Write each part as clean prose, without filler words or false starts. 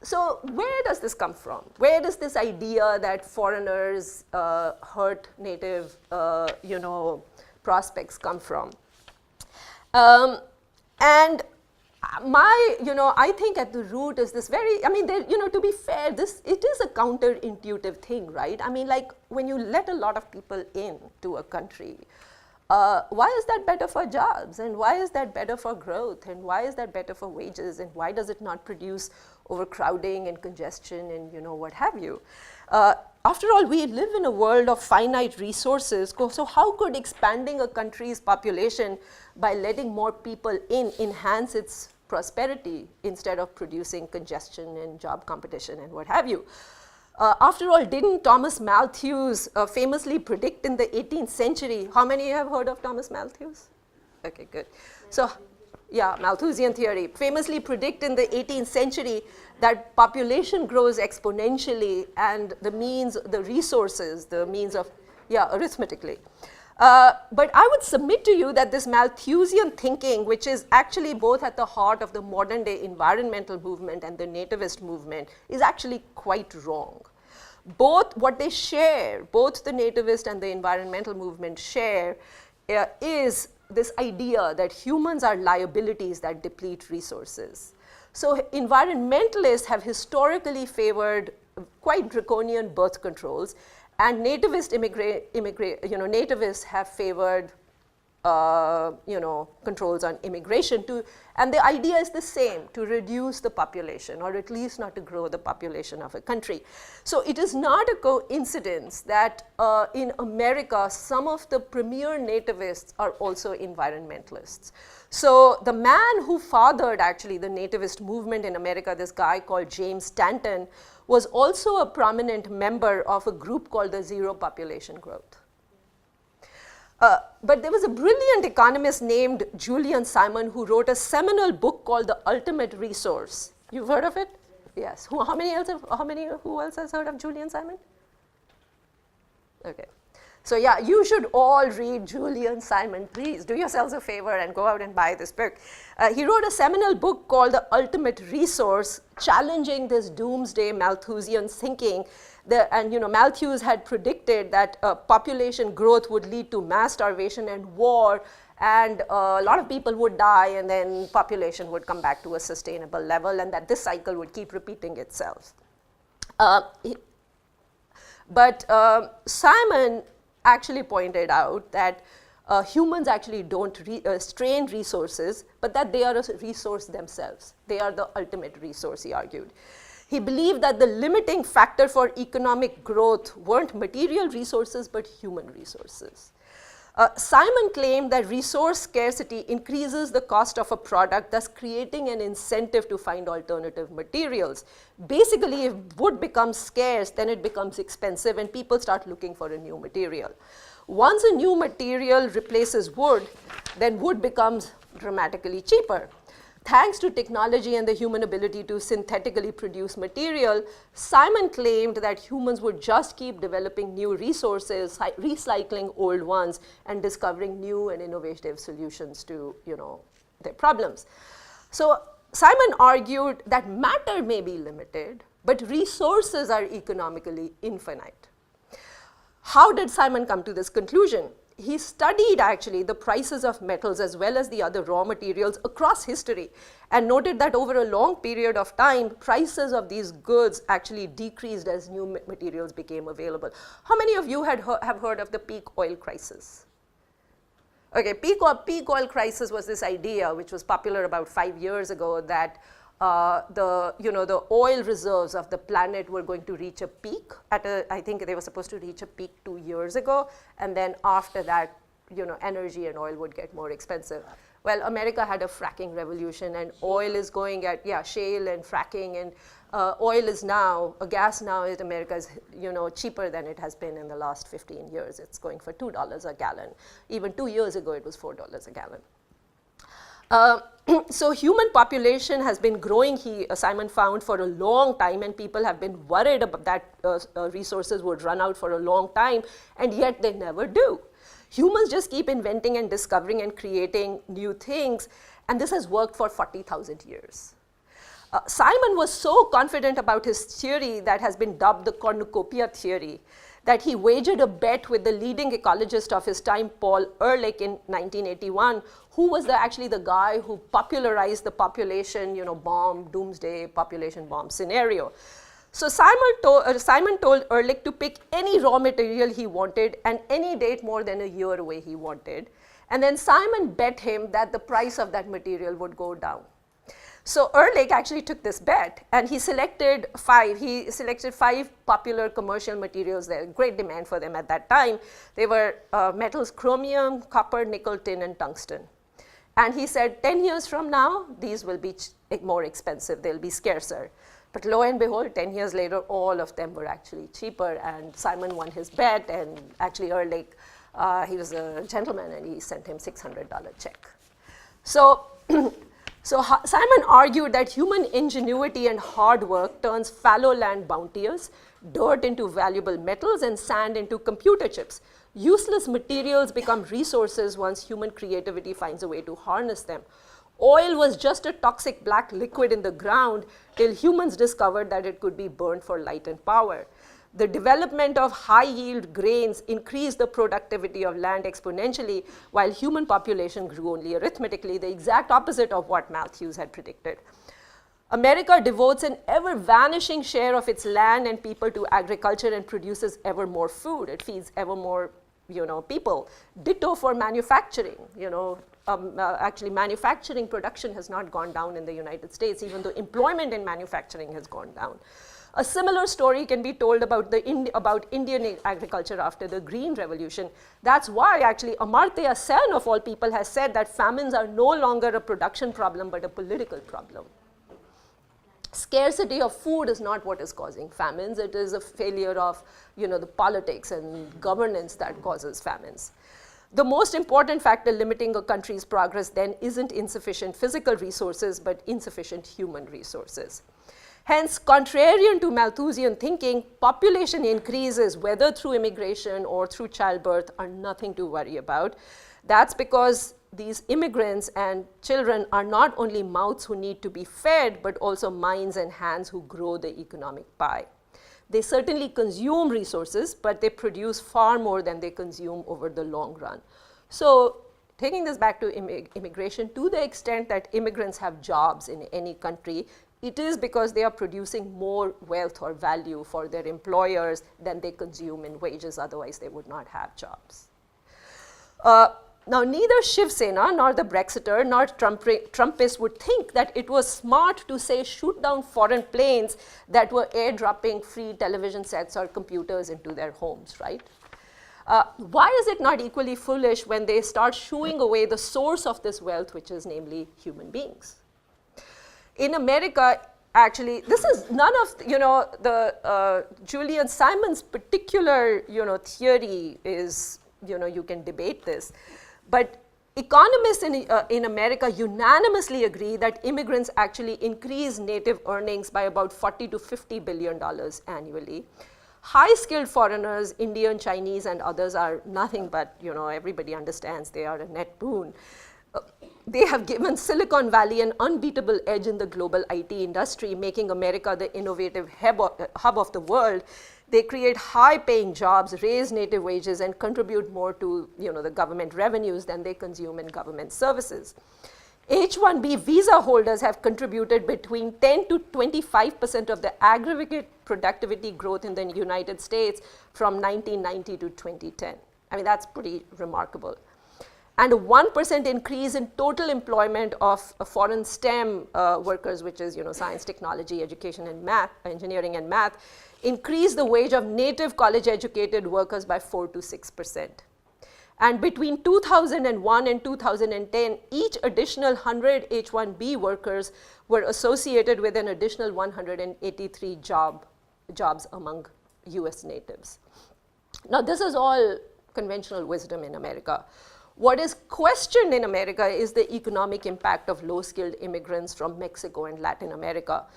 So where does this come from? Where does this idea that foreigners hurt native, prospects come from? And I think at the root is this very, to be fair, it is a counterintuitive thing, right? I mean, like when you let a lot of people into a country, why is that better for jobs? And why is that better for growth? And why is that better for wages? And why does it not produce overcrowding and congestion and what have you? After all, we live in a world of finite resources. So how could expanding a country's population by letting more people enhance its prosperity instead of producing congestion and job competition and what have you? After all, didn't Thomas Malthus famously predict in the 18th century? How many have heard of Thomas Malthus? Okay, good. So, yeah, Malthusian theory, famously predict in the 18th century that population grows exponentially and the means of, arithmetically. But I would submit to you that this Malthusian thinking, which is actually both at the heart of the modern day environmental movement and the nativist movement, is actually quite wrong. Both what they share, both the nativist and the environmental movement share, is this idea that humans are liabilities that deplete resources. So environmentalists have historically favored quite draconian birth controls, and nativists have favored controls on immigration too, and the idea is the same, to reduce the population, or at least not to grow the population of a country. So it is not a coincidence that in America, some of the premier nativists are also environmentalists. So the man who fathered actually the nativist movement in America, this guy called James Stanton, was also a prominent member of a group called the Zero Population Growth. But there was a brilliant economist named Julian Simon who wrote a seminal book called The Ultimate Resource. You've heard of it? Yes. Who else has heard of Julian Simon? Okay. So yeah, you should all read Julian Simon. Please do yourselves a favor and go out and buy this book. He wrote a seminal book called The Ultimate Resource, challenging this doomsday Malthusian thinking. Malthus had predicted that population growth would lead to mass starvation and war, and a lot of people would die, and then population would come back to a sustainable level, and that this cycle would keep repeating itself. But Simon actually pointed out that humans actually don't strain resources, but that they are a resource themselves. They are the ultimate resource, he argued. He believed that the limiting factor for economic growth weren't material resources, but human resources. Simon claimed that resource scarcity increases the cost of a product, thus creating an incentive to find alternative materials. Basically, if wood becomes scarce, then it becomes expensive and people start looking for a new material. Once a new material replaces wood, then wood becomes dramatically cheaper. Thanks to technology and the human ability to synthetically produce material, Simon claimed that humans would just keep developing new resources, recycling old ones, and discovering new and innovative solutions to their problems. So Simon argued that matter may be limited, but resources are economically infinite. How did Simon come to this conclusion? He studied actually the prices of metals as well as the other raw materials across history and noted that over a long period of time, prices of these goods actually decreased as new materials became available. How many of you have heard of the peak oil crisis? Okay, peak oil crisis was this idea which was popular about 5 years ago that the oil reserves of the planet were going to reach a peak I think they were supposed to reach a peak 2 years ago, and then after that, energy and oil would get more expensive. Well, America had a fracking revolution, and oil is going at, shale and fracking, and gas now in America is, cheaper than it has been in the last 15 years. It's going for $2 a gallon. Even 2 years ago, it was $4 a gallon. So human population has been growing, Simon found, for a long time, and people have been worried about that resources would run out for a long time, and yet they never do. Humans just keep inventing and discovering and creating new things, and this has worked for 40,000 years. Simon was so confident about his theory that has been dubbed the cornucopia theory that he wagered a bet with the leading ecologist of his time, Paul Ehrlich, in 1981, who was actually the guy who popularized the population, bomb, doomsday population bomb scenario. So Simon told Ehrlich to pick any raw material he wanted and any date more than a year away he wanted. And then Simon bet him that the price of that material would go down. So Ehrlich actually took this bet, and he selected five. He selected 5 popular commercial materials. There was great demand for them at that time. They were metals: chromium, copper, nickel, tin, and tungsten. And he said, 10 years from now, these will be more expensive. They'll be scarcer. But lo and behold, 10 years later, all of them were actually cheaper, and Simon won his bet, and actually Ehrlich, he was a gentleman, and he sent him $600 check. So Simon argued that human ingenuity and hard work turns fallow land bounteous, dirt into valuable metals, and sand into computer chips. Useless materials become resources once human creativity finds a way to harness them. Oil was just a toxic black liquid in the ground till humans discovered that it could be burned for light and power. The development of high-yield grains increased the productivity of land exponentially, while human population grew only arithmetically, the exact opposite of what Malthus had predicted. America devotes an ever-vanishing share of its land and people to agriculture and produces ever more food. It feeds ever more, people. Ditto for manufacturing. Actually, manufacturing production has not gone down in the United States, even though employment in manufacturing has gone down. A similar story can be told about Indian agriculture after the Green Revolution. That's why actually Amartya Sen, of all people, has said that famines are no longer a production problem but a political problem. Scarcity of food is not what is causing famines. It is a failure of the politics and governance that causes famines. The most important factor limiting a country's progress then isn't insufficient physical resources but insufficient human resources. Hence, contrarian to Malthusian thinking, population increases, whether through immigration or through childbirth, are nothing to worry about. That's because these immigrants and children are not only mouths who need to be fed, but also minds and hands who grow the economic pie. They certainly consume resources, but they produce far more than they consume over the long run. So, taking this back to immigration, to the extent that immigrants have jobs in any country, it is because they are producing more wealth or value for their employers than they consume in wages, otherwise they would not have jobs. Now, neither Shiv Sena nor the Brexiter nor Trumpists would think that it was smart to say shoot down foreign planes that were airdropping free television sets or computers into their homes, right? Why is it not equally foolish when they start shooing away the source of this wealth, which is namely human beings? In America, actually, this is none of Julian Simon's particular theory is you can debate this, but economists in America unanimously agree that immigrants actually increase native earnings by about $40 to $50 billion annually. High-skilled foreigners, Indian, Chinese, and others are nothing but everybody understands they are a net boon. They have given Silicon Valley an unbeatable edge in the global IT industry, making America the innovative hub of the world. They create high-paying jobs, raise native wages, and contribute more to the government revenues than they consume in government services. H-1B visa holders have contributed between 10 to 25% of the aggregate productivity growth in the United States from 1990 to 2010. I mean, that's pretty remarkable. And a 1% increase in total employment of foreign STEM workers, which is science, technology, education, and math, engineering and math, increased the wage of native college-educated workers by 4 to 6%. And between 2001 and 2010, each additional 100 H-1B workers were associated with an additional 183 jobs among US natives. Now, this is all conventional wisdom in America. What is questioned in America is the economic impact of low-skilled immigrants from Mexico and Latin America,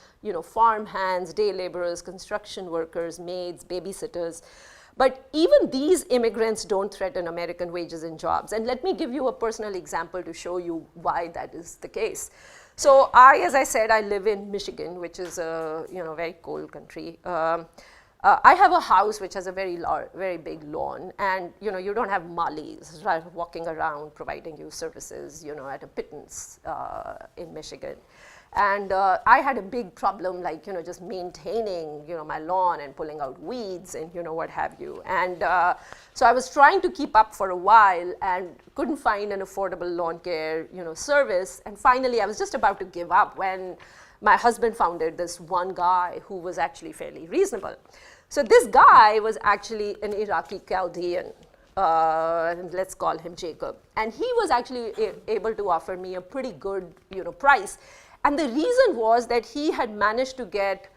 farm hands, day laborers, construction workers, maids, babysitters. But even these immigrants don't threaten American wages and jobs. And let me give you a personal example to show you why that is the case. So as I said, I live in Michigan, which is a very cold country. I have a house which has a very big lawn, and you don't have Malis walking around providing you services, at a pittance in Michigan. And I had a big problem, like, just maintaining, my lawn and pulling out weeds and, what have you. And so I was trying to keep up for a while and couldn't find an affordable lawn care, service. And finally, I was just about to give up when my husband founded this one guy who was actually fairly reasonable. So this guy was actually an Iraqi Chaldean. Let's call him Jacob. And he was actually able to offer me a pretty good, price. And the reason was that he had managed to get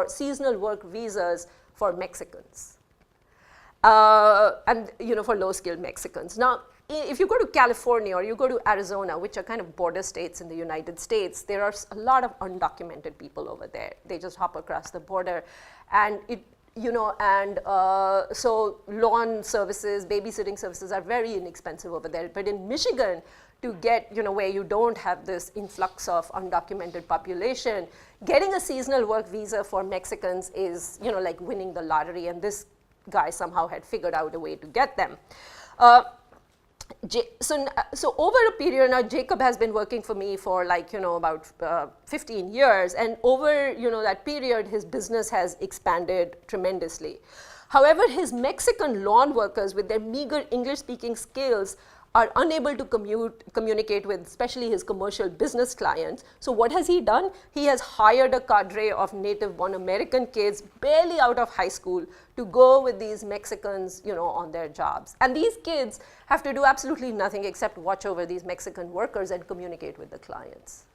seasonal work visas for Mexicans. And, for low-skilled Mexicans. Now, if you go to California or you go to Arizona, which are kind of border states in the United States, there are a lot of undocumented people over there. They just hop across the border. And so lawn services, babysitting services are very inexpensive over there. But in Michigan, to get, where you don't have this influx of undocumented population, getting a seasonal work visa for Mexicans is, like winning the lottery. And guy somehow had figured out a way to get them. So over a period now, Jacob has been working for me for about 15 years, and over that period, his business has expanded tremendously. However, his Mexican lawn workers with their meager English-speaking skills are unable to communicate with especially his commercial business clients. So what has he done? He has hired a cadre of native-born American kids barely out of high school to go with these Mexicans, on their jobs. And these kids have to do absolutely nothing except watch over these Mexican workers and communicate with the clients.